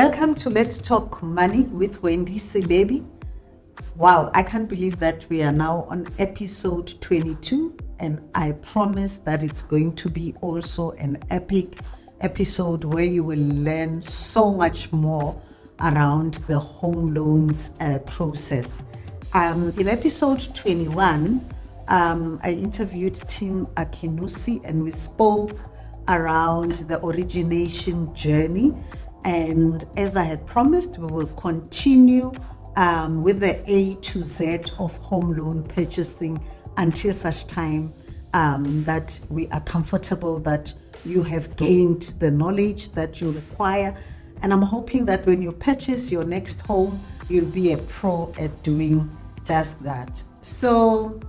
Welcome to Let's Talk Money with Wendy Silebi. Wow, I can't believe that we are now on episode 22, and I promise that it's going to be also an epic episode where you will learn so much more around the home loans process. In episode 21, I interviewed Tim Akinusi and we spoke around the origination journey. And as I had promised, we will continue with the A to Z of home loan purchasing until such time that we are comfortable that you have gained the knowledge that you require. And I'm hoping that when you purchase your next home, you'll be a pro at doing just that. So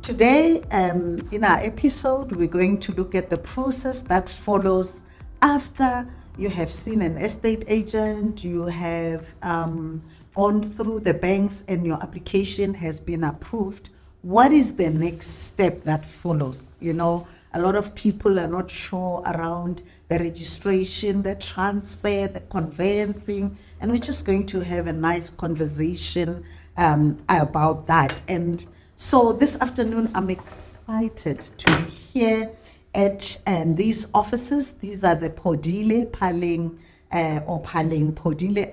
today, in our episode, we're going to look at the process that follows after you have seen an estate agent, you have gone through the banks and your application has been approved. What is the next step that follows? You know, a lot of people are not sure around the registration, the transfer, the conveyancing, and we're just going to have a nice conversation about that. And so this afternoon, I'm excited to be here at these offices. These are the Hellen Phaleng Podile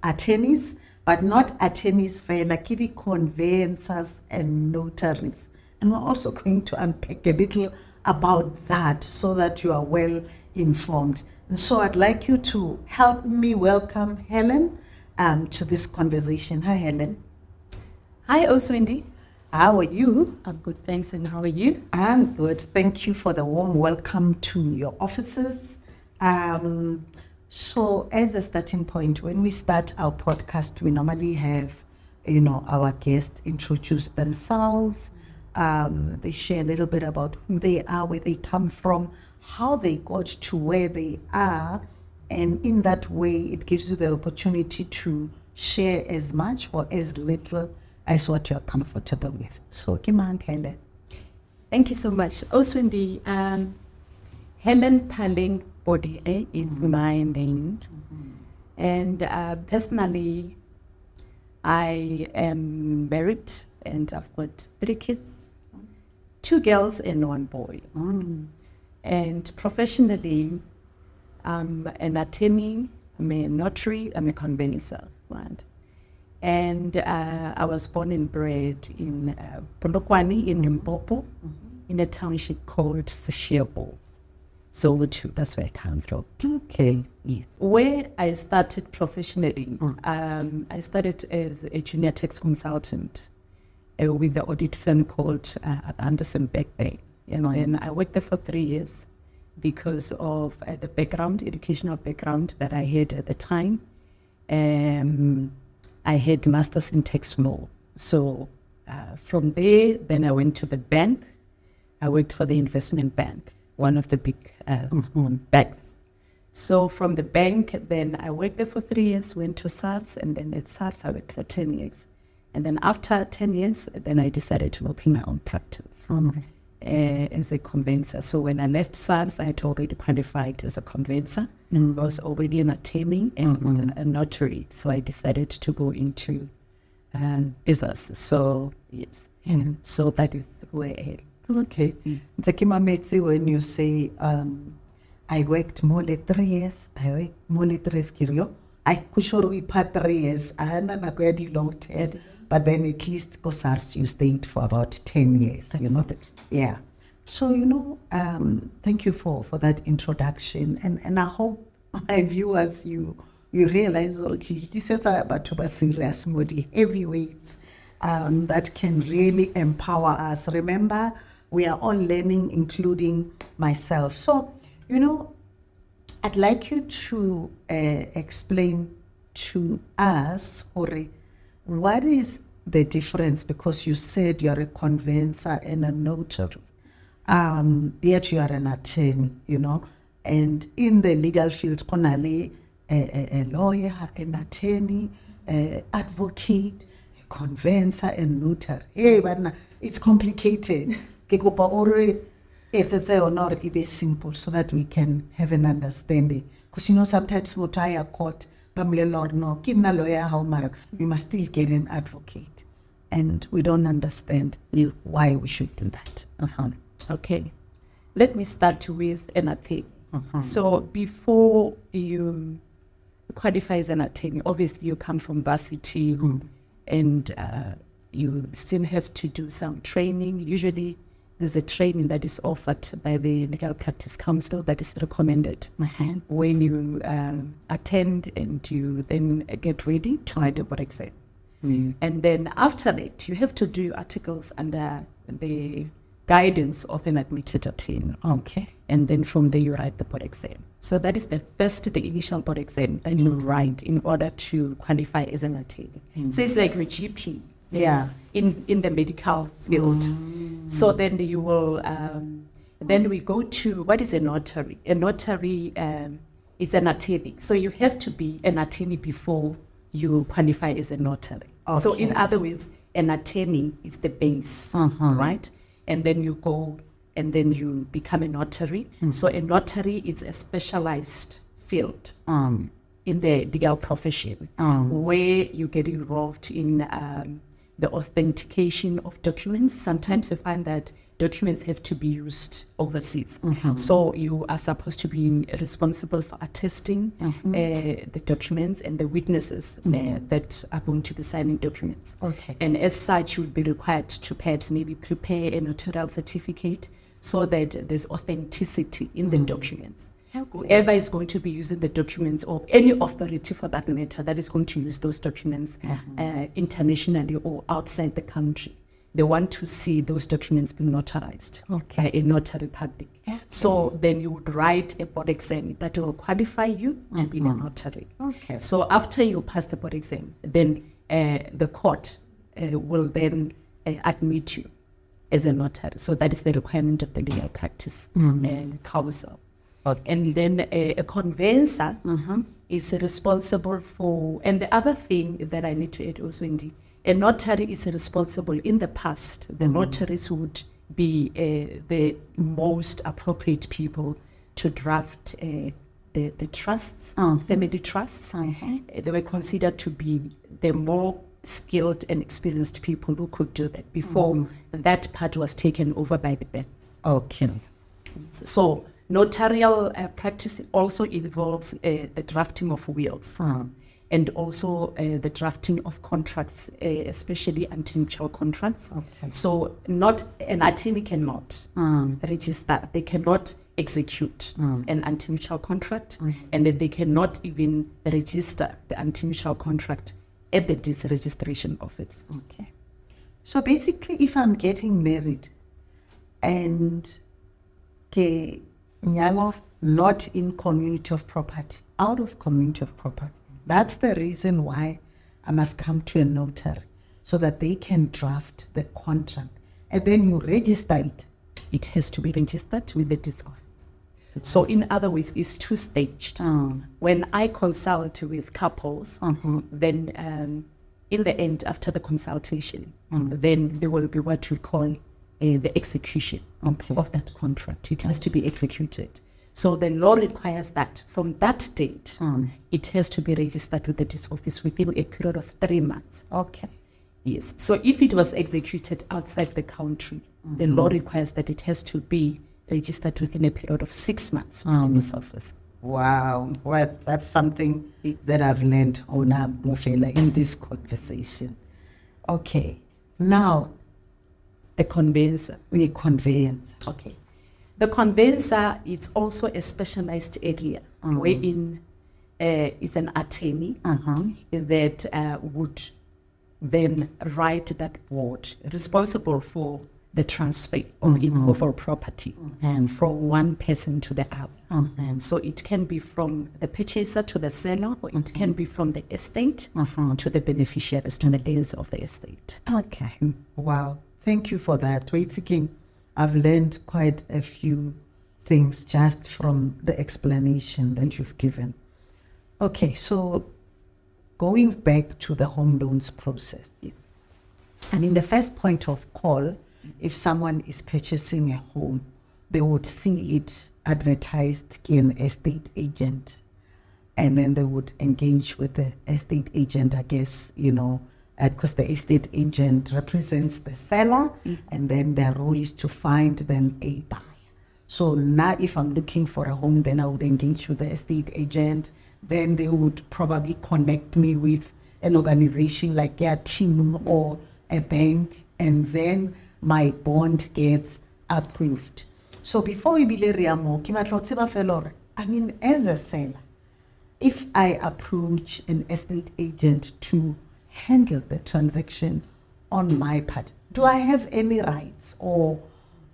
attorneys, but not attorneys like the conveyancers and notaries. And we're also going to unpack a little about that so that you are well informed. And so I'd like you to help me welcome Hellen to this conversation. Hi, Hellen. Hi, Wendy. How are you? I'm good, thanks. And how are you? I'm good. Thank you for the warm welcome to your offices. So as a starting point, when we start our podcast, we normally have, our guests introduce themselves. They share a little bit about who they are, where they come from, how they got to where they are. And in that way, it gives you the opportunity to share as much or as little as what you're comfortable with. So, Hellen. Thank you so much. Also, Wendy, Hellen Phaleng Podile is my name. And personally, I am married and I've got 3 kids, 2 girls and 1 boy. And professionally, I'm an attorney, I'm a notary, I'm a conveyancer. Right? And I was born and bred in Polokwane in Limpopo, in a township called Seshebo. So that's where I come from. Okay. Yes. Where I started professionally, I started as a junior tax consultant with the audit firm called Anderson back then. And I worked there for 3 years because of the educational background that I had at the time. I had masters in tax law. So from there, then I went to the bank. I worked for the investment bank, one of the big banks. So from the bank, then I worked there for 3 years, went to SARS, and then at SARS I worked for 10 years. And then after 10 years, then I decided to open my own practice as a conveyancer. So when I left SARS, I had already qualified as a conveyancer. I was already an attorney and a notary. So I decided to go into business. So, yes. So that is where I am. Okay. When you say, I worked more than 3 years, I worked more than 3 years, I could show we part 3 years, and I'm very long term. But then at least SARS, you stayed for about 10 years, Yeah. So, thank you for that introduction. And I hope my viewers, you realize, okay, this is about serious, heavyweights that can really empower us. Remember, we are all learning, including myself. So, I'd like you to explain to us, Hore, what is the difference? Because you said you're a conveyancer and a notary, yet you are an attorney, and in the legal field, a lawyer, an attorney, advocate, a conveyancer, and notary. Hey, but it's complicated. It's simple so that we can have an understanding. Because sometimes we try a court, no, kidna lawyer, how mara, we must still get an advocate. And we don't understand why we should do that. Okay. Let me start with an attorney. So before you qualify as an attorney, obviously you come from varsity and you still have to do some training. Usually there's a training that is offered by the Legal Practice Council that is recommended when you attend and you then get ready to write the board exam. And then after that, you have to do articles under the guidance of an admitted attorney. Okay. And then from there, you write the board exam. So that is the initial board exam that you write in order to qualify as an attorney. So it's like your GP. Yeah. In the medical field. So then you will, then we go to, what is a notary? A notary is an attorney. So you have to be an attorney before you qualify as a notary. Okay. So in other words, an attorney is the base, right? And then you go and then you become a notary. So a notary is a specialized field in the legal profession where you get involved in the authentication of documents. Sometimes you find that documents have to be used overseas. So you are supposed to be responsible for attesting the documents and the witnesses that are going to be signing documents. Okay. And as such, you will be required to perhaps maybe prepare a notarial certificate so that there's authenticity in the documents. Whoever is going to be using the documents, or any authority for that matter that is going to use those documents internationally or outside the country, they want to see those documents being notarized by a notary public. So then you would write a board exam that will qualify you to be a notary. So after you pass the board exam, then the court will then admit you as a notary. So that is the requirement of the Legal Practice Council. And then a conveyancer is responsible for, and the other thing that I need to add also, indeed, a notary is responsible in the past. The notaries would be the most appropriate people to draft the trusts, family trusts. They were considered to be the more skilled and experienced people who could do that before that part was taken over by the banks. Okay. So notarial practice also involves the drafting of wills and also the drafting of contracts, especially anti-mutual contracts. So not an attorney cannot register, they cannot execute an anti-mutual contract, and then they cannot even register the anti-mutual contract at the disregistration office. Okay. So basically, if I'm getting married and not in community of property, out of community of property, that's the reason why I must come to a notary, so that they can draft the contract and then you register it. It has to be registered with the dis office. So in other words, it's two-staged. When I consult with couples, then in the end, after the consultation, then there will be what we call the execution of that contract. It has to be executed. So the law requires that from that date, it has to be registered with the dis office within a period of 3 months. Okay. Yes. So if it was executed outside the country, the law requires that it has to be registered within a period of 6 months with the dis office. Wow. Well, that's something that I've learned in this conversation. Okay. Now, the conveyancer. The conveyance. Okay. The conveyancer is also a specialized area wherein is an attorney that would then write that board responsible for the transfer of immovable property from one person to the other. So it can be from the purchaser to the seller, or it can be from the estate to the beneficiaries, to the heirs of the estate. Okay. Wow. Thank you for that. Wait again. I've learned quite a few things just from the explanation that you've given. Okay, so going back to the home loans process. Yes. I mean, the first point of call, if someone is purchasing a home, they would see it advertised in estate agent. and then they would engage with the estate agent, I guess, because the estate agent represents the seller, and then their role is to find them a buyer. So now if I'm looking for a home, then I would engage with the estate agent. Then they would probably connect me with an organization like their team or a bank, and then my bond gets approved. So before we be I mean, as a seller, if I approach an estate agent to handle the transaction on my part, do I have any rights, or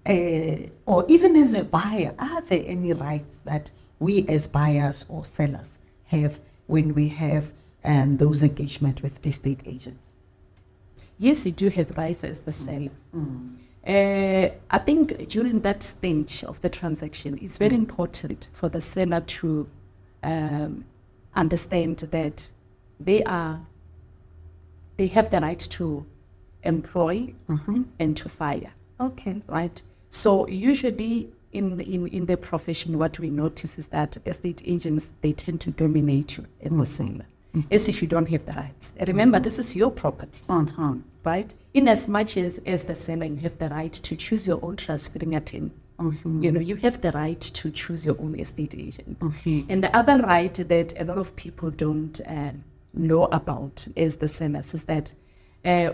even as a buyer, are there any rights that we as buyers or sellers have when we have those engagement with estate agents? Yes, you do have rights as the seller. I think during that stage of the transaction, it's very important for the seller to understand that they have the right to employ and to fire. Okay. Right? So usually in the profession, what we notice is that estate agents, they tend to dominate you as the seller, as if you don't have the rights. Remember, this is your property, right? In as much as the seller, you have the right to choose your own transferring attorney. You have the right to choose your own estate agent. And the other right that a lot of people don't know about as the sellers is that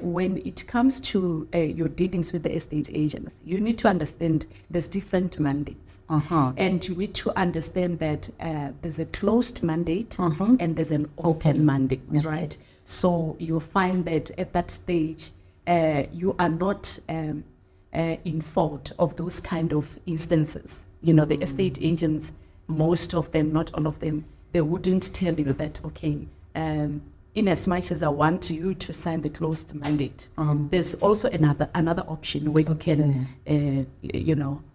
when it comes to your dealings with the estate agents, you need to understand there's different mandates. And you need to understand that there's a closed mandate and there's an open mandate, right? So you'll find that at that stage, you are not in fault of those kind of instances. The estate agents, most of them, not all of them, they wouldn't tell you that, okay, in as much as I want you to sign the closed mandate, there's also another option where you can,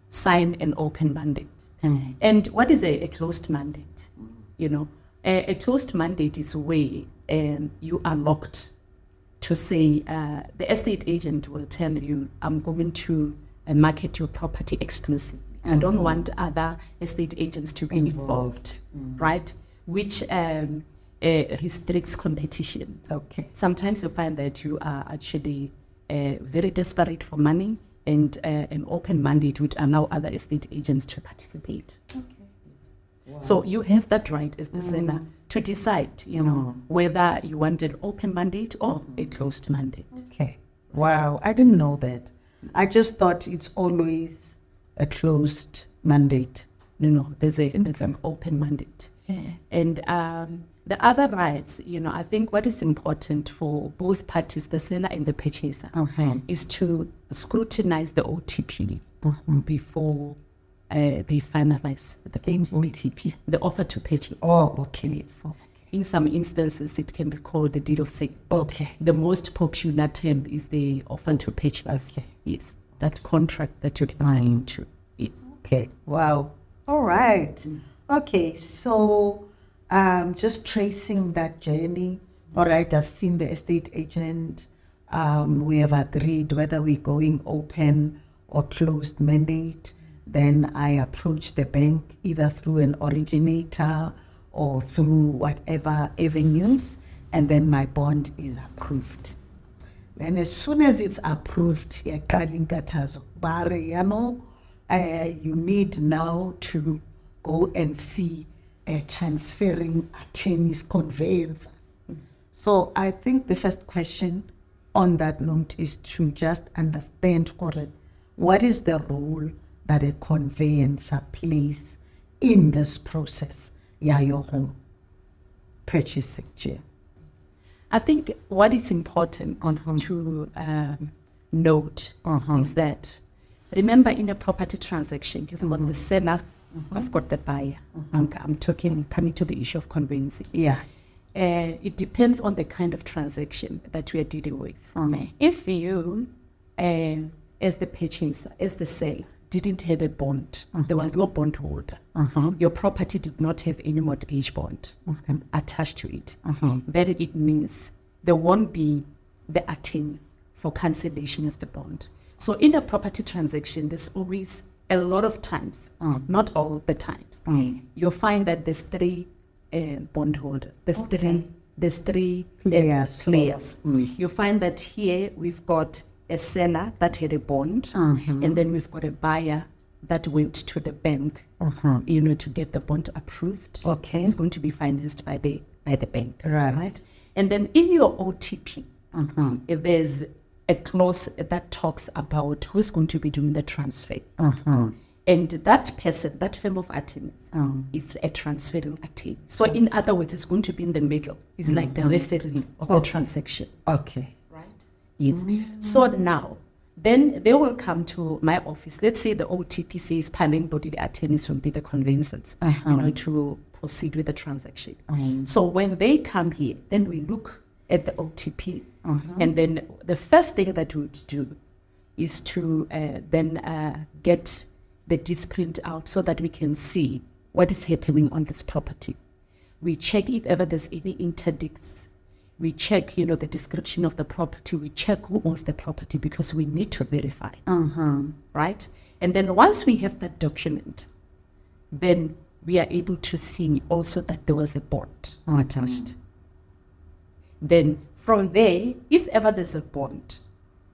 sign an open mandate. And what is a closed mandate? A closed mandate is where you are locked to say, the estate agent will tell you, I'm going to market your property exclusively. I don't want other estate agents to be involved, right? Which restricts competition. Okay. Sometimes you find that you are actually very desperate for money, and an open mandate would allow other estate agents to participate. Okay. Wow. So you have that right as the seller to decide, whether you want an open mandate or a closed mandate. Okay. Wow, I didn't know that. I just thought it's always a closed mandate. No, there's an open mandate. And the other rights, I think what is important for both parties, the seller and the purchaser, is to scrutinize the OTP before they finalize the OTP, the offer to purchase. Oh, okay. Yes. Okay. In some instances, it can be called the deed of sale. Okay. The most popular term is the offer to purchase. Okay. Yes. That contract that you enter into. Yes. Okay. Wow. All right. Okay. So, just tracing that journey. All right. I've seen the estate agent. We have agreed whether we're going open or closed mandate. Then I approach the bank either through an originator or through whatever avenues, and then my bond is approved. Then as soon as it's approved, you need now to go and see a transferring attorney's conveyancers. So I think the first question on that note is to just understand, what is the role that a conveyancer plays in this process? Your home purchasing. I think what is important to note is that, remember, in a property transaction, you've got the seller, I've got the buyer. I'm coming to the issue of conveyancing. Yeah. It depends on the kind of transaction that we are dealing with. If you, as the purchaser, as the seller, didn't have a bond, there was no bond holder, your property did not have any mortgage bond attached to it, then it means there won't be the attorney for cancellation of the bond. So in a property transaction, there's always, a lot of times, not all the times, you'll find that there's three bondholders. Okay. There's three Players. players. You find that here we've got a seller that had a bond, and then we've got a buyer that went to the bank, to get the bond approved. Okay. It's going to be financed by the bank. Right. And then in your OTP, there's a clause that talks about who's going to be doing the transfer. And that person, that firm of attorneys, is a transferring attorney. So in other words, it's going to be in the middle. It's like the referee of the transaction. Okay. Right? Yes. So now, then they will come to my office. Let's say the OTP says Phaleng Podile attorneys will be the conveyancers, to proceed with the transaction. So when they come here, then we look at the OTP, and then the first thing that we would do is to then get the deeds print out so that we can see what is happening on this property. We check if ever there's any interdicts. We check, the description of the property. We check who owns the property because we need to verify, right? And then once we have that document, then we are able to see also that there was a bond attached. Then from there, if ever there's a bond,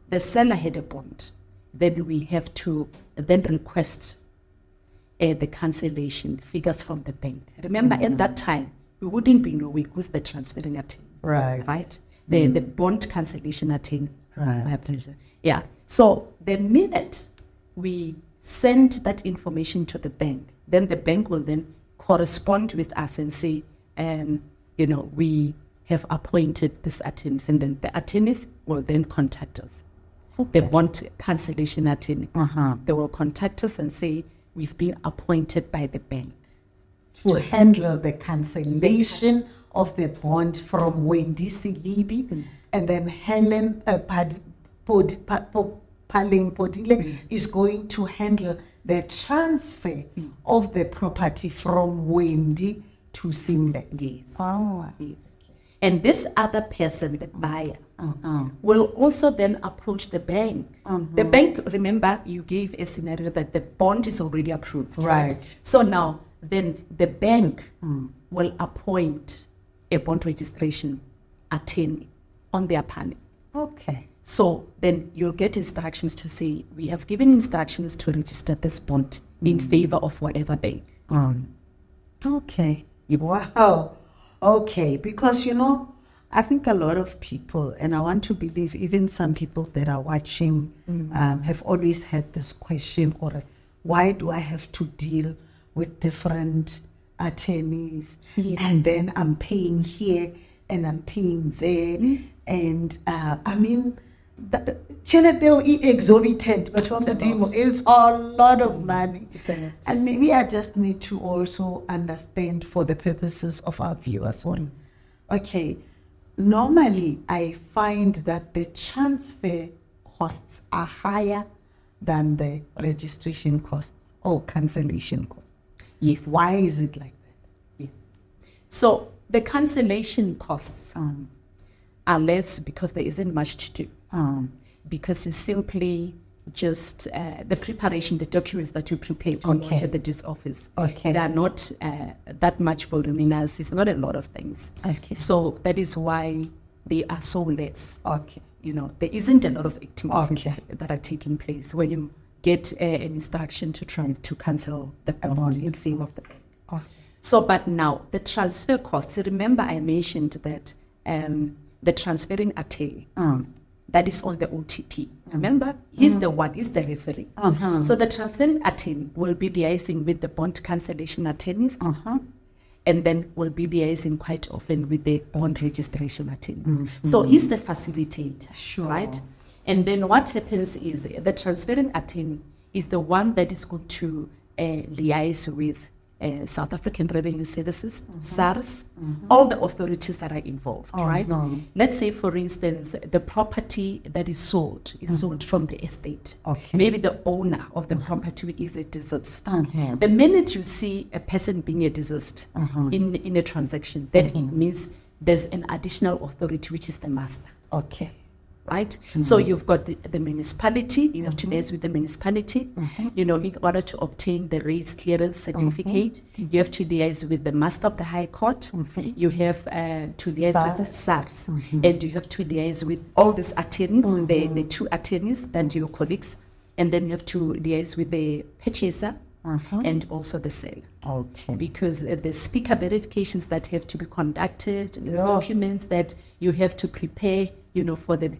the seller had a bond, then we have to then request the cancellation figures from the bank. Remember, at that time, we wouldn't be knowing who's the transferring attorney. Right. The bond cancellation attorney. Right. Yeah. So the minute we send that information to the bank, then the bank will then correspond with us and say, we have appointed this attorneys, and then the attorneys will then contact us. The bond cancellation attorney. They will contact us and say, we've been appointed by the bank to handle the cancellation of the bond from Wendy Silibi, and then Hellen Phaleng Podile is going to handle the transfer of the property from Wendy to Simle. Yes. Oh. Yes. And this other person, the buyer, will also then approach the bank. The bank, remember, you gave a scenario that the bond is already approved. Right. So now, then the bank will appoint a bond registration attorney on their panel. Okay. So then you'll get instructions to say, we have given instructions to register this bond in favor of whatever bank. Okay. Yes. Wow. Okay. Because, I think a lot of people, and I want to believe even some people that are watching, have always had this question, or why do I have to deal with different attorneys? Yes. And then I'm paying here and I'm paying there. And the Chinateo is exorbitant, but it's a lot of money. And maybe I just need to also understand for the purposes of our viewers. Okay, normally I find that the transfer costs are higher than the registration costs or cancellation costs. Yes. Why is it like that? Yes. So the cancellation costs are less because there isn't much to do. Because you simply just, the preparation, the documents that you prepare to launch at the deeds office, they are not that much voluminous. It's not a lot of things. Okay. So that is why they are so less. Okay. There isn't a lot of activities that are taking place when you get an instruction to try to cancel the bond in favor of the bank. Okay. So, but now the transfer costs, remember I mentioned that the transferring attorney, that is on the OTP. Remember, he's the one, he's the referee. So the transferring attorney will be liaising with the bond cancellation attorneys, and then will be liaising quite often with the bond registration attorneys. So he's the facilitator, right? And then what happens is the transferring attorney is the one that is going to liaise with South African Revenue Services, SARS, all the authorities that are involved, right? Let's say, for instance, the property that is sold from the estate. Maybe the owner of the property is a deceased. The minute you see a person being a deceased in a transaction, then it means there's an additional authority, which is the master. right? So you've got the municipality, you have to liaise with the municipality, you know, in order to obtain the race clearance certificate. You have to liaise with the Master of the High Court, you have to liaise with SARS, and you have to liaise with all these attorneys, the two attorneys, then your colleagues, and then you have to liaise with the purchaser, and also the seller. Okay. Because the speaker verifications that have to be conducted, there's documents that you have to prepare, you know, for the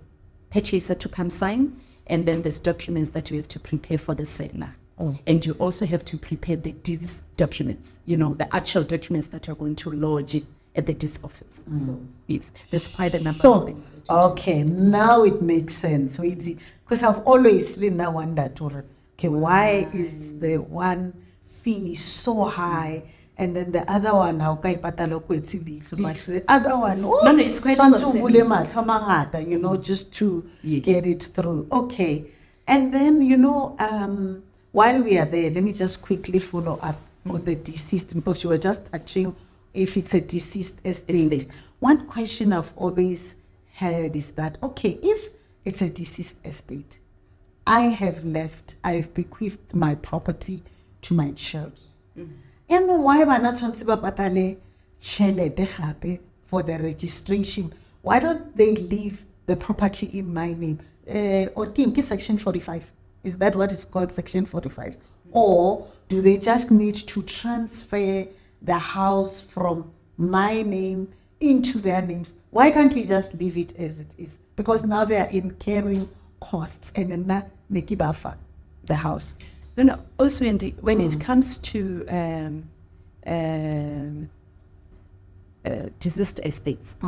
purchaser to come sign, and then there's documents that you have to prepare for the seller. And you also have to prepare these documents, you know, the actual documents that you're going to lodge at the deeds office. So yes, there's quite a number of things. Okay, now it makes sense. Because I've always now wondered, okay, why is the one fee so high and then the other one, how can the other one, no, it's quite you know, just to get it through. Okay. And then, you know, while we are there, let me just quickly follow up on the deceased, because you were just touching if it's a deceased estate. One question I've always heard is that, okay, if it's a deceased estate, I've bequeathed my property to my children. And why am I not for the registration? Why don't they leave the property in my name? Or Section 45? Is that what it's called, Section 45? Or do they just need to transfer the house from my name into their names? Why can't we just leave it as it is? Because now they are incurring costs and then the house. No. Also, when it comes to deceased estates,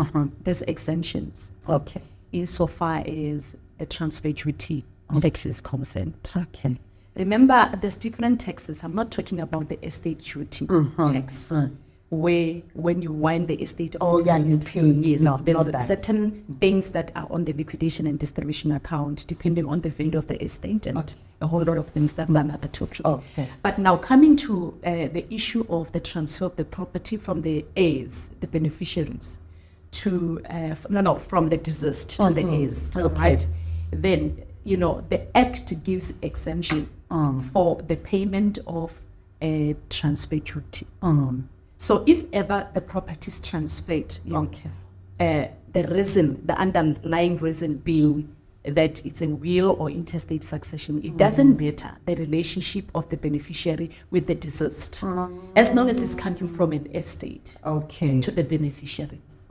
there's exemptions. Okay. Insofar as the transfer duty tax is concerned. Okay. Remember, there's different taxes. I'm not talking about the estate duty tax, where when you wind the estate of you pay. Yes, No, there's not that. certain things that are on the liquidation and distribution account, depending on the value of the estate, and a whole lot of things. That's another topic. Okay. But now coming to the issue of the transfer of the property from the heirs, the beneficiaries, to from the deceased to the heirs, right? Then, you know, the Act gives exemption for the payment of a transfer duty. So if ever the property is transferred, the reason, the underlying reason being that it's a will or intestate succession, it doesn't matter the relationship of the beneficiary with the deceased, as long as it's coming from an estate to the beneficiaries.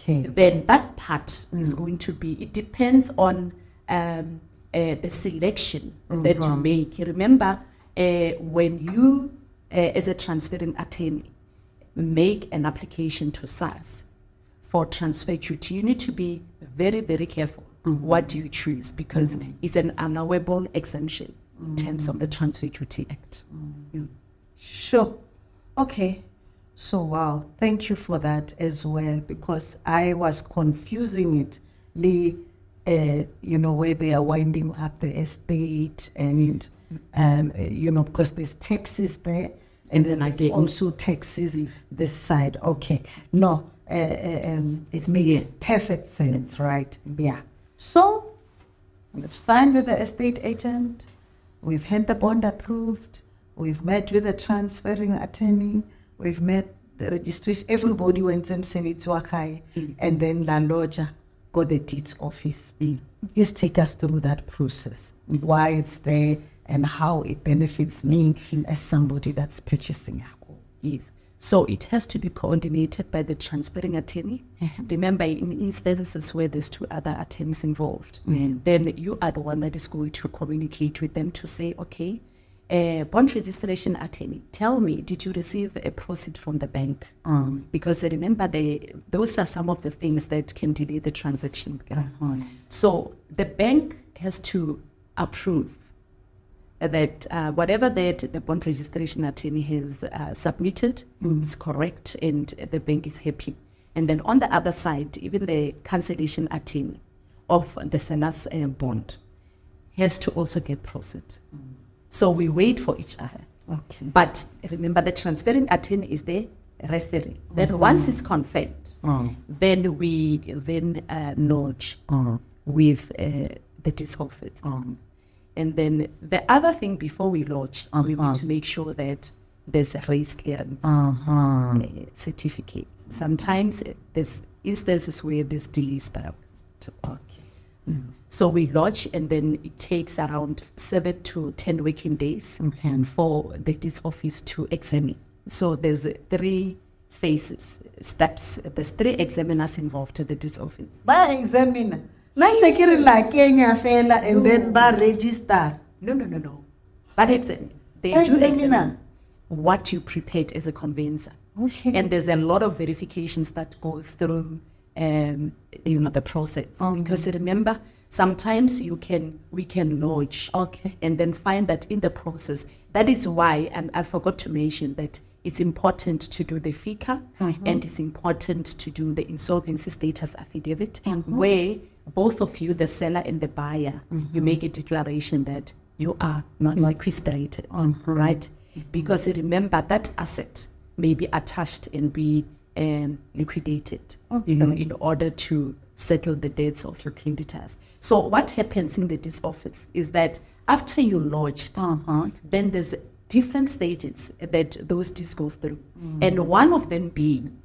Then that part is going to be, it depends on the selection that you make. Remember, when you, as a transferring attorney, make an application to SARS for transfer duty, you need to be very, very careful. What do you choose? Because it's an allowable exemption in terms of the Transfer Duty Act. Sure. Okay. So, wow. Thank you for that as well, because I was confusing it. You know, where they are winding up the estate and, you know, because there's taxes there. And then there's also taxes this side. Okay. No, it makes perfect sense, right? Yeah. So, we've signed with the estate agent. We've had the bond approved. We've met with the transferring attorney. We've met the registration. Everybody went and said it's Wakai. And then La Loja got the deeds office. Just take us through that process. Why it's there and how it benefits me as somebody that's purchasing a home. Yes. So it has to be coordinated by the transferring attorney. Remember, in instances where there's two other attorneys involved, then you are the one that is going to communicate with them to say, okay, bond registration attorney, tell me, did you receive a proceed from the bank? Because remember, those are some of the things that can delay the transaction. So the bank has to approve that whatever that the bond registration attorney has submitted is correct and the bank is happy. And then on the other side, even the cancellation attorney of the seller's bond has to also get proceed. So we wait for each other. Okay. But remember, the transferring attorney is the referee. Then once it's confirmed, then we lodge with the disc office. And then the other thing before we launch, we want to make sure that there's a race clearance certificate. Sometimes there's instances where there's delays, but so we launch, and then it takes around 7 to 10 working days for the disc office to examine. So there's 3 phases, steps. There's 3 examiners involved at the disc office. By examiner. Not take it like Kenya fella and then by register. No. But they do examine what you prepared as a conveyancer. Okay. And there's a lot of verifications that go through the process. Because remember, sometimes we can lodge and then find that in the process. That is why, and I forgot to mention that it's important to do the FICA and it's important to do the insolvency status affidavit, where both of you, the seller and the buyer, you make a declaration that you are not sequestrated, right? Because remember, that asset may be attached and be liquidated, in order to settle the debts of your creditors. So what happens in the disc office is that after you lodged, then there's different stages that those discs go through. And one of them being,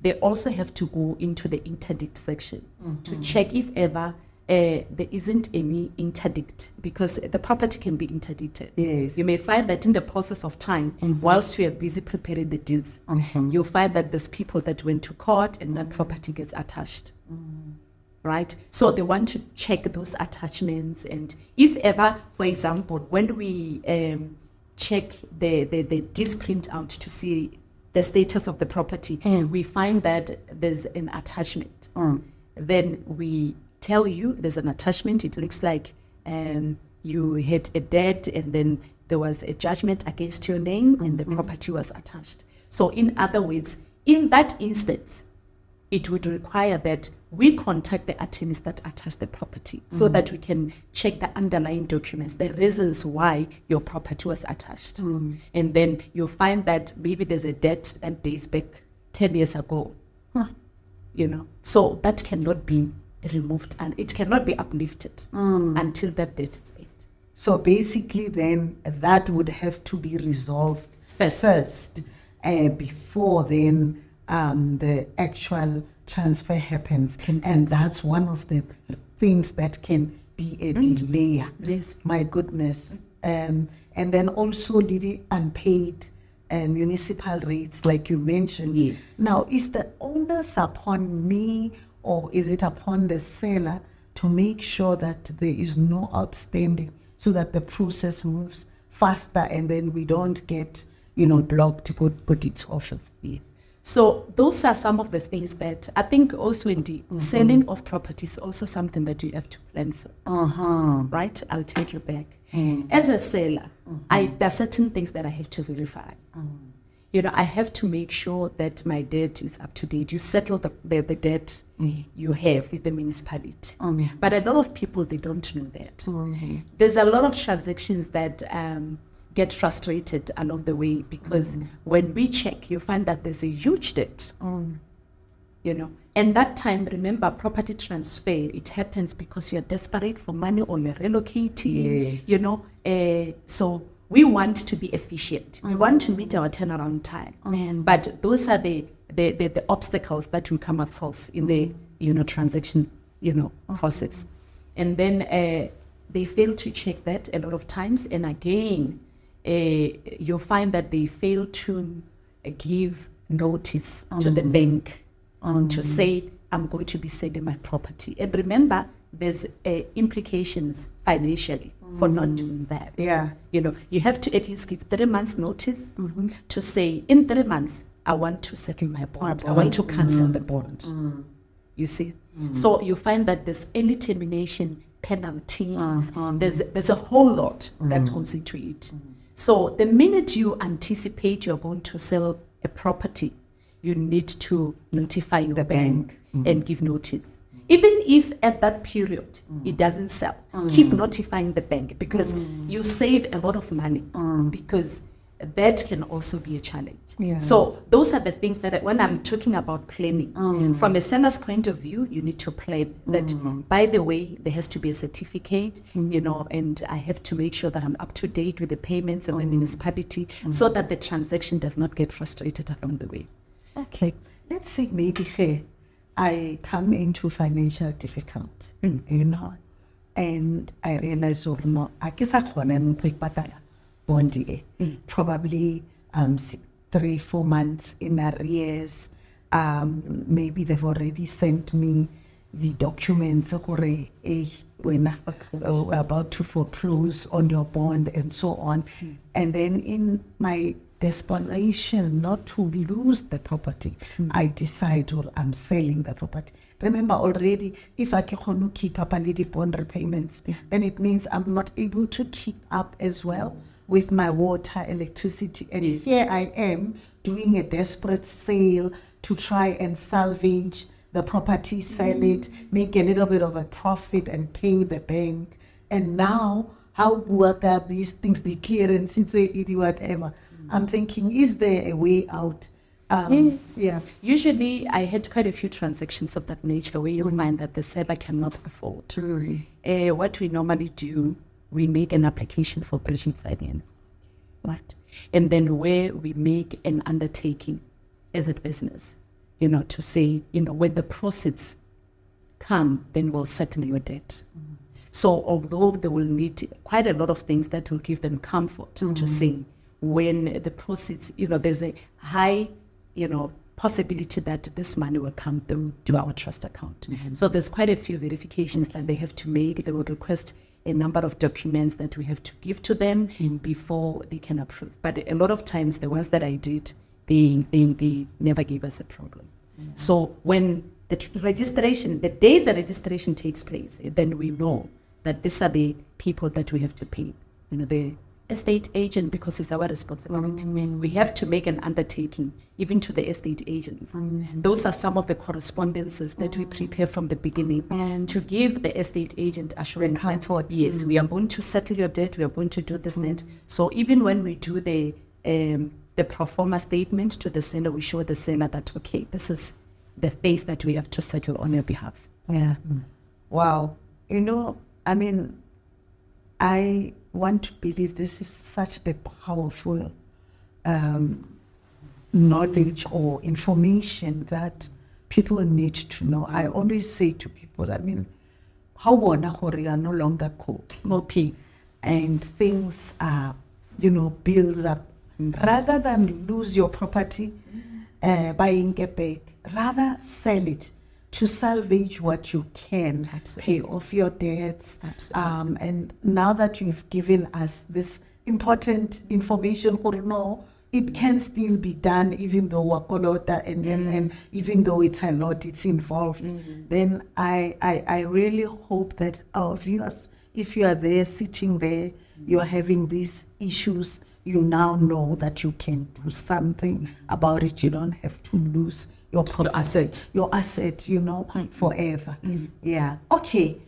they also have to go into the interdict section to check if ever there isn't any interdict, because the property can be interdicted. Yes. You may find that in the process of time, whilst we are busy preparing the deeds, you'll find that there's people that went to court and that property gets attached. Right? So they want to check those attachments, and if ever, for example, when we check the disc printout to see the status of the property, we find that there's an attachment. Then we tell you there's an attachment. It looks like you had a debt, and then there was a judgment against your name, and the property was attached. So in other words, in that instance, it would require that we contact the attorneys that attach the property so that we can check the underlying documents, the reasons why your property was attached. And then you'll find that maybe there's a debt that dates back 10 years ago. So that cannot be removed, and it cannot be uplifted until that debt is paid. So basically then that would have to be resolved first before then the actual transfer happens. And that's one of the things that can be a delay. Yes. My goodness. And then also the unpaid municipal rates, like you mentioned. Yes. Now, is the onus upon me, or is it upon the seller to make sure that there is no outstanding, so that the process moves faster and then we don't get, blocked to put its office? Yes. So those are some of the things that I think also in the selling of property is also something that you have to plan for. Right? I'll take you back. As a seller, there are certain things that I have to verify. I have to make sure that my debt is up to date. You settle the debt you have with the municipality. But a lot of people, they don't know that. There's a lot of transactions that get frustrated along the way, because when we check, you find that there's a huge debt. And that time, remember, property transfer, it happens because you're desperate for money or you're relocating. So we want to be efficient. We want to meet our turnaround time. But those are the obstacles that we come across in the transaction process. And then they fail to check that a lot of times, and again you'll find that they fail to give notice to the bank to say, I'm going to be selling my property. And remember, there's implications financially for not doing that. You have to at least give 3 months notice to say, in 3 months, I want to settle my bond. I want to cancel the bond. You see? So you find that there's early termination penalties. There's a whole lot that goes into it. So the minute you anticipate you're going to sell a property, you need to notify your bank and give notice. Even if at that period it doesn't sell, keep notifying the bank, because you save a lot of money, because that can also be a challenge. Yeah. So those are the things that when I'm talking about planning, from a seller's point of view, you need to plan that, by the way, there has to be a certificate, you know, and I have to make sure that I'm up to date with the payments of the municipality so that the transaction does not get frustrated along the way. Okay. Let's say maybe here I come into financial difficulty, you know, and I realize, oh, no, I guess I can't pay bondi. Probably 3-4 months in arrears. Maybe they've already sent me the documents when we're about to foreclose on your bond and so on. And then in my desperation not to lose the property, I decide, or I'm selling the property. Remember already, if I can keep up a little bond repayments, then it means I'm not able to keep up as well with my water, electricity. And here I am doing a desperate sale to try and salvage the property, sell it, make a little bit of a profit and pay the bank. And now, how work out these things, the clearances, whatever. I'm thinking, is there a way out? Yes. Yeah. Usually, I had quite a few transactions of that nature where you'll find that the seller cannot afford. What we normally do, we make an application for bridging finance, right? And then where we make an undertaking as a business, you know, to say, you know, when the proceeds come, then we'll settle your debt. So although they will need quite a lot of things that will give them comfort to say, when the proceeds, you know, there's a high, you know, possibility that this money will come through to our trust account. So there's quite a few verifications that they have to make. They will request a number of documents that we have to give to them before they can approve. But a lot of times, the ones that I did, they never gave us a problem. So when the registration, the day the registration takes place, then we know that these are the people that we have to pay. You know, the estate agent, because it's our responsibility. We have to make an undertaking, even to the estate agents. Those are some of the correspondences that we prepare from the beginning to give the estate agent assurance that, yes, we are going to settle your debt, we are going to do this and that. So even when we do the pro forma statement to the seller, we show the seller that, okay, this is the phase that we have to settle on your behalf. Yeah. Wow. You know, I mean, I want to believe this is such a powerful knowledge or information that people need to know. I always say to people, I mean, how are no longer coping, and things are, you know, builds up. Rather than lose your property buying a bag, rather sell it to salvage what you can, pay off your debts. And now that you've given us this important information, no, it can still be done, even though wakolota and even though it's a lot, it's involved. Then I really hope that our viewers, if you are there, sitting there, you're having these issues, you now know that you can do something about it. You don't have to lose your asset, you know, forever. Yeah. Okay.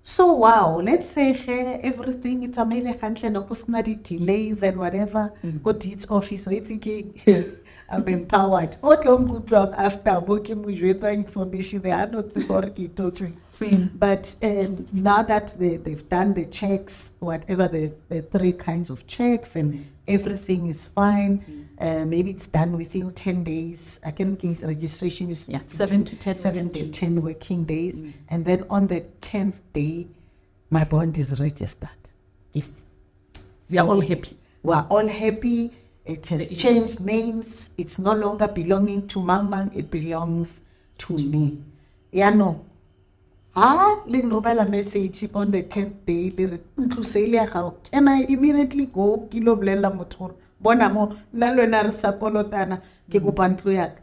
So wow, let's say here everything it's a delays and whatever. Go to its office, so it's okay. I'm empowered. Good luck after working with information. They are not security totally. But now that they've done the checks, whatever the 3 kinds of checks, and everything is fine. Maybe it's done within 10 days. I can give registration is 7 to 10 working days. And then on the 10th day, my bond is registered. Yes. We are all happy. We are all happy. It has changed names. It's no longer belonging to Mang. It belongs to me. Yeah, no. Le message on the 10th day. Can I immediately go? Kilo blela motor. Bonamo, nalwena risapolotana, ke kupantlu yak.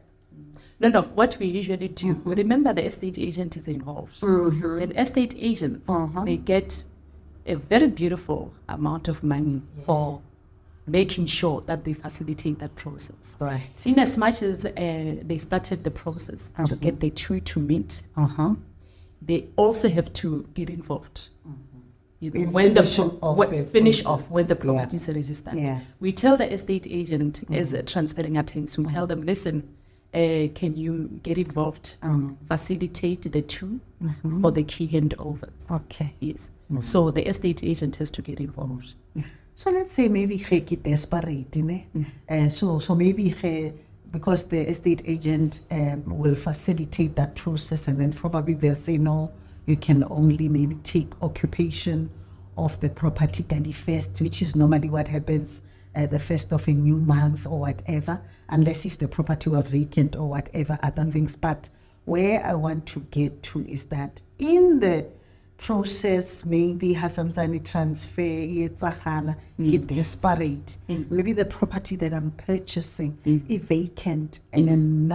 No. What we usually do, remember the estate agent is involved. An estate agent, they get a very beautiful amount of money for making sure that they facilitate that process. Right. In as much as they started the process to get the two to meet, they also have to get involved. when finish off when the property is registered. Yeah. We tell the estate agent as transferring attorneys, we tell them, listen, can you get involved, facilitate the two for the key handovers? Okay. Yes. So the estate agent has to get involved. So let's say maybe he get desperate, so maybe because the estate agent will facilitate that process, and then probably they'll say, no, you can only maybe take occupation of the property first, which is normally what happens the first of a new month or whatever, unless if the property was vacant or whatever other things. But where I want to get to is that in the process, maybe Hasamzani transfer, get desperate. Maybe the property that I'm purchasing is vacant, and then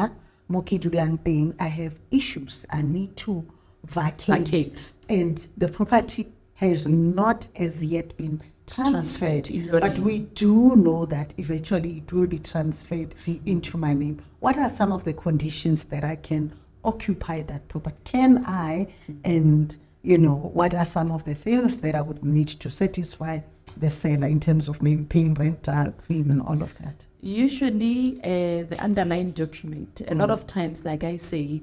I have issues. I need to vacate. And the property has not as yet been transferred, but we do know that eventually it will be transferred into my name. What are some of the conditions that I can occupy that property? Can I, and what are some of the things that I would need to satisfy the seller in terms of maybe paying rental and all of that? Usually the underlying document, a lot of times, like I say,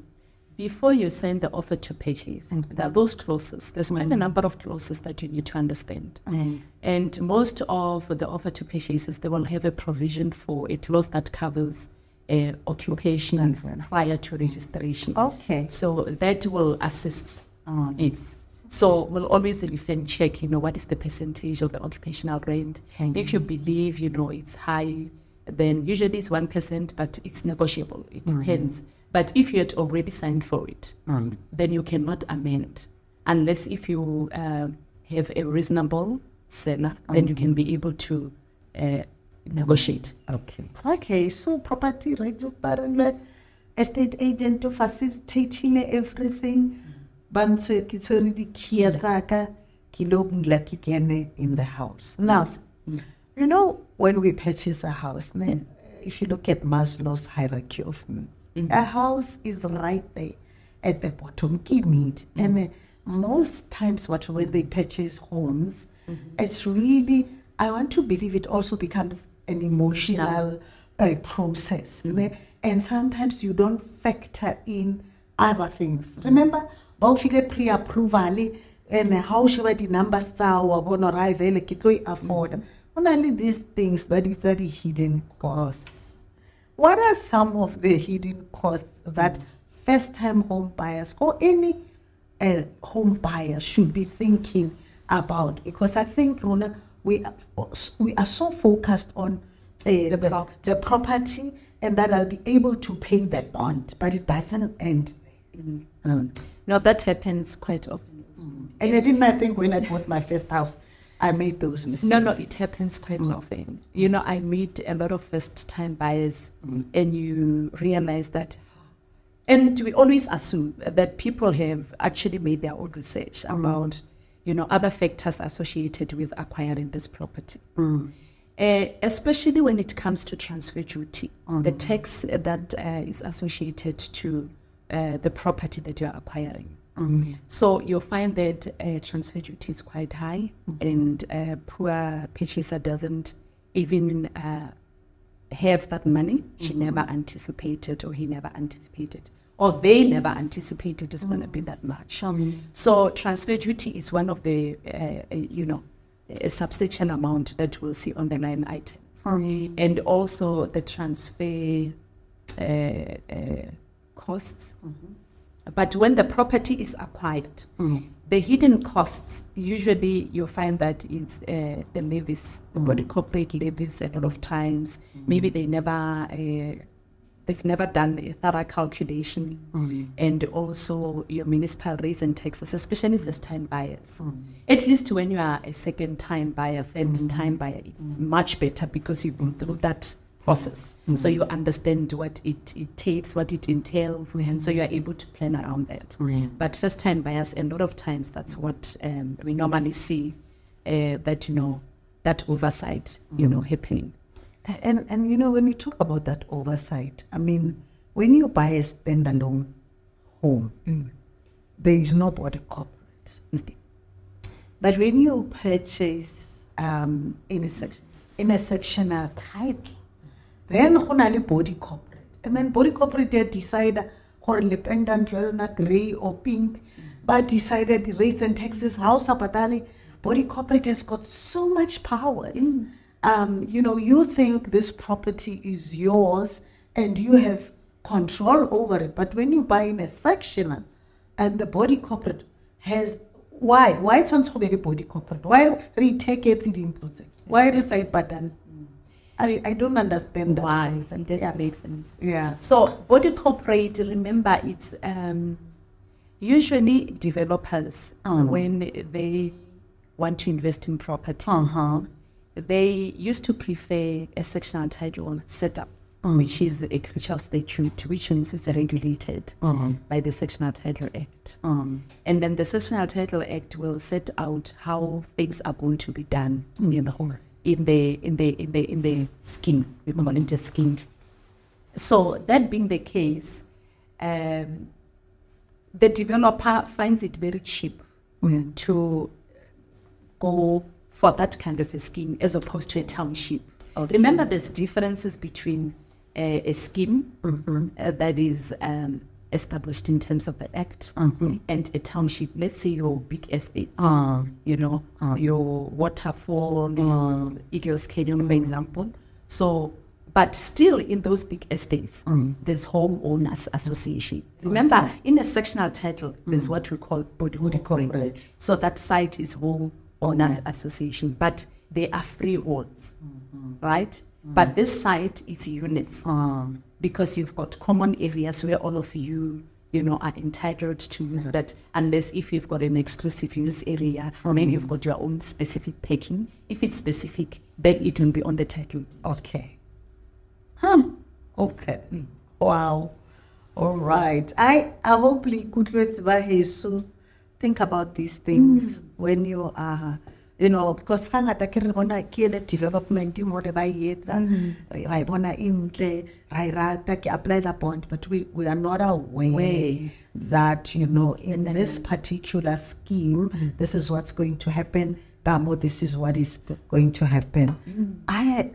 before you send the offer to purchase, there are those clauses. There's quite a number of clauses that you need to understand. And most of the offer to purchases, they will have a provision for a clause that covers occupation prior to registration. Okay. So that will assist. Yes. So we'll always check, what is the percentage of the occupational rent. If you believe, it's high, then usually it's 1%, but it's negotiable. It depends. But if you had already signed for it, then you cannot amend, unless if you have a reasonable seller, then you can be able to negotiate. Okay, so property register, estate agent to facilitate everything. But it's already in the house. Now, when we purchase a house, if you look at Maslow's hierarchy of needs, a house is right there at the bottom, key need. And most times when they purchase homes, it's really, I want to believe it also becomes an emotional process. And sometimes you don't factor in other things. Remember, Bofile pre-approval and how should the numbers afford. Only these things that is the hidden costs. What are some of the hidden costs that first-time home buyers or any home buyer should be thinking about? Because I think, Rona, we are so focused on the property and that I'll be able to pay that bond, but it doesn't end there. No, that happens quite often. And I think when I bought my first house, I made those mistakes. No, it happens quite often. I meet a lot of first-time buyers, and you realize that, and we always assume that people have actually made their own research about, other factors associated with acquiring this property. Especially when it comes to transfer duty, the tax that is associated to the property that you're acquiring. So you'll find that transfer duty is quite high, and poor purchaser doesn't even have that money. She never anticipated, or he never anticipated, or they never anticipated it's going to be that much. So transfer duty is one of the, a substantial amount that we'll see on the line items. And also the transfer costs. But when the property is acquired, the hidden costs, usually you'll find that is the levies, the corporate levies a lot of times. Maybe they've never done a thorough calculation. And also your municipal rates and taxes, especially first-time buyers. At least when you are a second-time buyer, third-time buyer, it's much better because you go through that process. So you understand what it takes, what it entails, and so you are able to plan around that. But first-time buyers, a lot of times that's what we normally see, that oversight, happening. And when you talk about that oversight, I mean, when you buy a standalone home, there is nobody corporate. But when you purchase in a sectional title, then go na le body corporate. And then body corporate they decide gore le pendant na gray or pink, but decided the rates and taxes, house patali. Body corporate has got so much powers. You know, you think this property is yours and you have control over it. But when you buy in a sectional and the body corporate has, why it's on so many body corporate? Why retake it in inclusive? Why decide button? I don't understand that. Why? It doesn't make sense. Yeah. So body corporate, remember, it's usually developers when they want to invest in property. They used to prefer a sectional title setup, which is a crucial statute, which is regulated by the Sectional Title Act. And then the Sectional Title Act will set out how things are going to be done, you know, in the scheme. We call it the scheme. So that being the case, the developer finds it very cheap to go for that kind of a scheme as opposed to a township. Remember, there's differences between a scheme that is established in terms of the act and a township. Let's say your big estates, you know, your waterfall, Eagles Canyon, for example. So, but still in those big estates, there's homeowners association. Remember, in a sectional title, there's what we call body corporate. So that site is homeowners association, but they are freeholds, right? But this site is units because you've got common areas where all of you, you know, are entitled to use that, unless if you've got an exclusive use area, maybe you've got your own specific parking. If it's specific, then it will be on the title. Okay. Okay. Wow. All right. I hopefully could so think about these things when you are, you know, because hangata ke re bona ke le development mo re ba yetsa ra bona intle ra rata ke apply la bond, but we are not aware that, you know, in this particular scheme this is what's going to happen. Damo, this is what is going to happen. I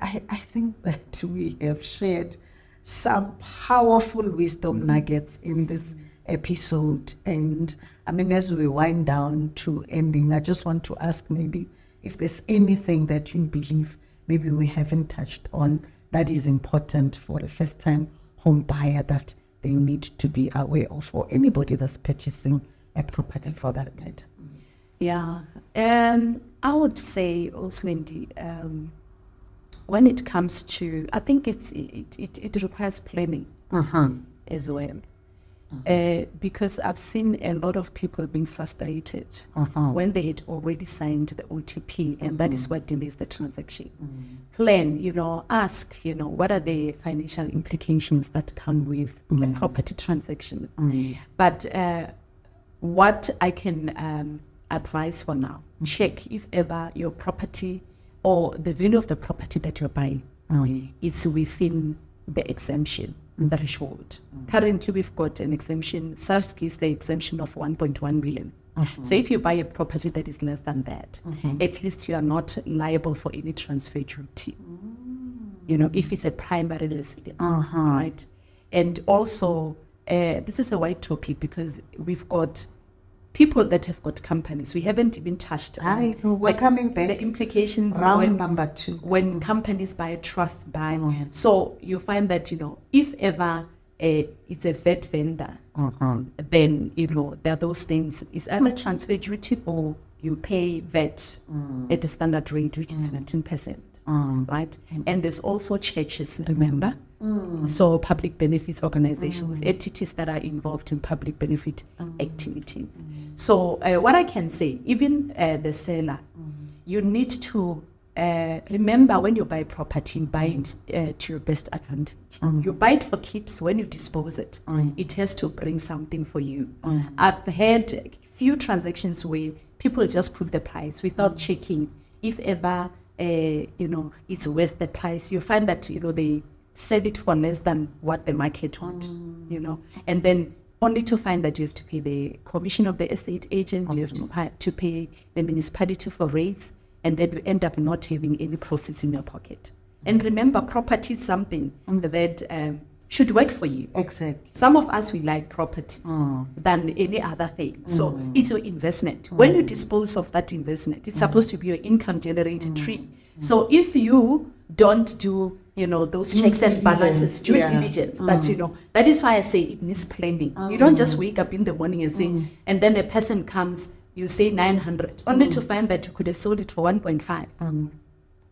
think that we have shared some powerful wisdom nuggets in this episode, and I mean, as we wind down to ending, I just want to ask maybe if there's anything that you believe maybe we haven't touched on that is important for a first-time home buyer that they need to be aware of, or anybody that's purchasing a property for that matter. Yeah, I would say also, Wendy, when it comes to, I think it requires planning as well. Because I've seen a lot of people being frustrated when they had already signed the OTP, and that is what delays the transaction. Plan, you know, ask, you know, what are the financial implications that come with a property transaction. But what I can advise for now, check if ever your property or the value of the property that you're buying is within the exemption threshold. Currently, we've got an exemption. SARS gives the exemption of 1.1 million. So if you buy a property that is less than that, at least you are not liable for any transfer duty. You know, if it's a primary residence, right? And also, this is a wide topic because we've got people that have got companies. We haven't even touched on we're coming back. The implications round number 2. When companies buy, trusts buy. So you find that, you know, if ever it's a vet vendor, then, you know, there are those things. It's either transfer duty or you pay vet at the standard rate, which is 15%, right? And there's also churches, remember? So public benefits organizations, entities that are involved in public benefit activities. So what I can say, even the seller, you need to remember when you buy property, you buy it to your best advantage. You buy it for keeps. When you dispose it, it has to bring something for you. I've had a few transactions where people just put the price without checking if ever, you know, it's worth the price. You find that, you know, they sell it for less than what the market wants, you know, and then only to find that you have to pay the commission of the estate agent, you have to pay the municipality for rates, and then you end up not having any proceeds in your pocket. And remember, property is something that should work for you. Exactly. Some of us, we like property than any other thing. So it's your investment. When you dispose of that investment, it's supposed to be your income generating tree. So if you don't do, those checks and balances, due diligence, that, that is why I say it needs planning. You don't just wake up in the morning and say, and then a person comes, you say 900, only to find that you could have sold it for 1.5.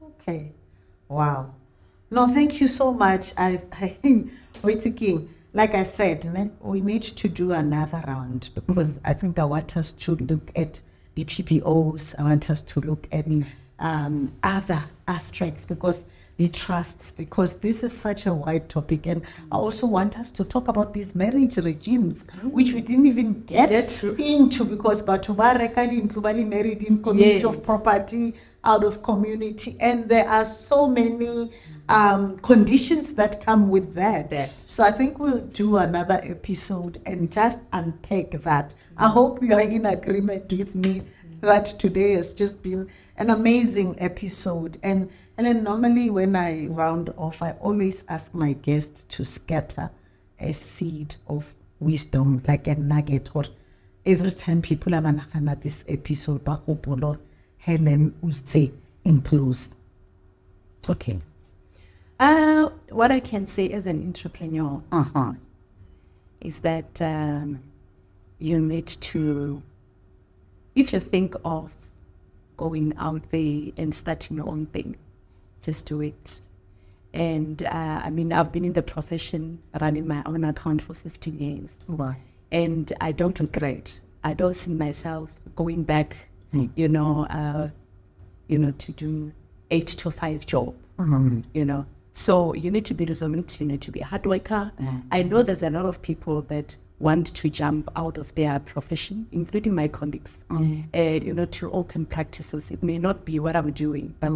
Okay. Wow. No, thank you so much. I think we're thinking, like I said, we need to do another round, because I think I want us to look at the PPOs. I want us to look at other aspects, because the trusts, because this is such a wide topic. And I also want us to talk about these marriage regimes, which we didn't even get into, because Batuba married in community of property, out of community, and there are so many conditions that come with that. So I think we'll do another episode and just unpack that. I hope you are in agreement with me that today has just been an amazing episode. And then normally when I round off, I always ask my guests to scatter a seed of wisdom, like a nugget, or every time people are at this episode, Hellen will say in close. Okay. What I can say as an entrepreneur is that you need to, if you think of going out there and starting your own thing, just do it. And I've been in the profession running my own account for 15 years. Wow. And I don't regret. I don't see myself going back, to do 8 to 5 job, So you need to be resolute, you need to be a hard worker. I know there's a lot of people that want to jump out of their profession, including my colleagues, to open practices. It may not be what I'm doing, but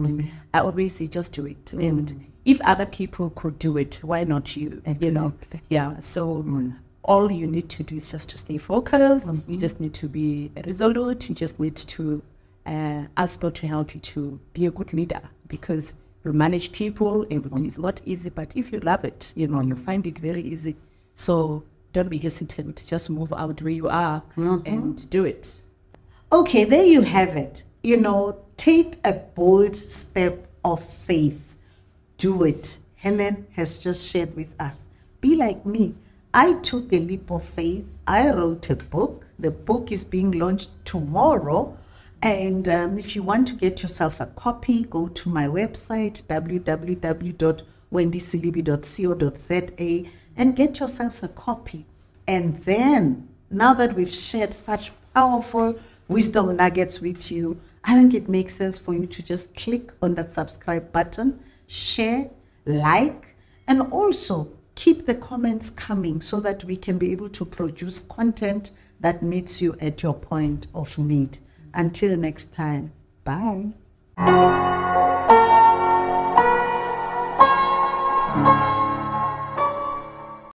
I always say just do it. And if other people could do it, why not you? Exactly. So all you need to do is just to stay focused. You just need to be resolute. You just need to ask God to help you to be a good leader, because you manage people, and it is not easy, but if you love it, you find it very easy. So don't be hesitant. Just move out where you are and do it. Okay, there you have it. Take a bold step of faith. Do it. Hellen has just shared with us. Be like me. I took a leap of faith. I wrote a book. The book is being launched tomorrow. And if you want to get yourself a copy, go to my website, www.wendysilibi.co.za, and get yourself a copy. And then, now that we've shared such powerful wisdom nuggets with you, I think it makes sense for you to just click on that subscribe button, share, like, and also keep the comments coming so that we can be able to produce content that meets you at your point of need. Until next time, bye.